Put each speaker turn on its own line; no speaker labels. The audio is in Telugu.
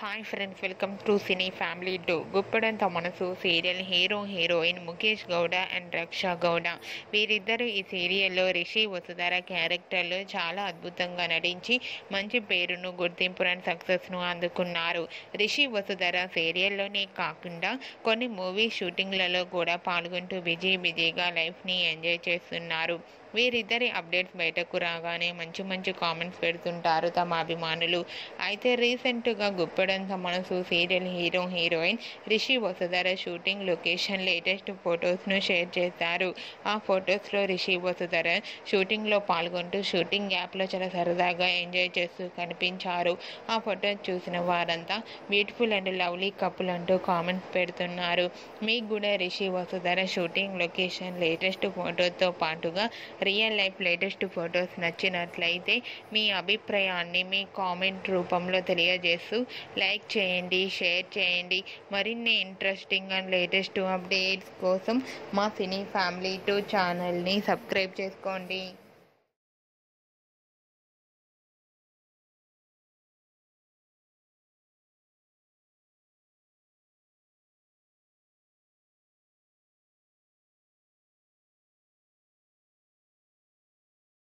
Hi friends, welcome to cine family 2. Guppedantha Manasu serial heroine Mukesh Gowda and Raksha Gowda. వీరిద్దరూ ఈ సీరియల్లో రిషి వసుధర క్యారెక్టర్లు చాలా అద్భుతంగా నటించి మంచి పేరును, గుర్తింపును, సక్సెస్ను అందుకున్నారు. రిషి వసుధర సీరియల్లోనే కాకుండా కొన్ని మూవీ షూటింగ్లలో కూడా పాల్గొంటూ బిజీగా లైఫ్ని ఎంజాయ్ చేస్తున్నారు. వీరిద్దరి అప్డేట్స్ బయటకు రాగానే మంచి కామెంట్స్ పెడుతుంటారు తమ అభిమానులు. అయితే రీసెంట్గా Guppedantha Manasu serial heroine Rishi Vasudhara shooting location latest ఫొటోస్ను షేర్ చేశారు. ఆ ఫొటోస్లో రిషి వసుధర షూటింగ్లో పాల్గొంటూ షూటింగ్ యాప్లో చాలా సరదాగా ఎంజాయ్ చేస్తూ కనిపించారు. ఆ ఫొటోస్ చూసిన వారంతా బ్యూటిఫుల్ అండ్ లవ్లీ కపుల్ అంటూ కామెంట్స్ పెడుతున్నారు. మీకు కూడా Rishi Vasudhara shooting location latest ఫోటోతో పాటుగా రియల్ లైఫ్ లేటెస్ట్ ఫొటోస్ నచ్చినట్లయితే మీ అభిప్రాయాన్ని మీ కామెంట్ రూపంలో తెలియజేస్తూ లైక్ చేయండి, షేర్ చేయండి. మరిన్ని ఇంట్రెస్టింగ్ అండ్ లేటెస్ట్ అప్డేట్స్ కోసం మా సినీ ఫ్యామిలీ 2 ఛానల్ని సబ్స్క్రైబ్ చేసుకోండి.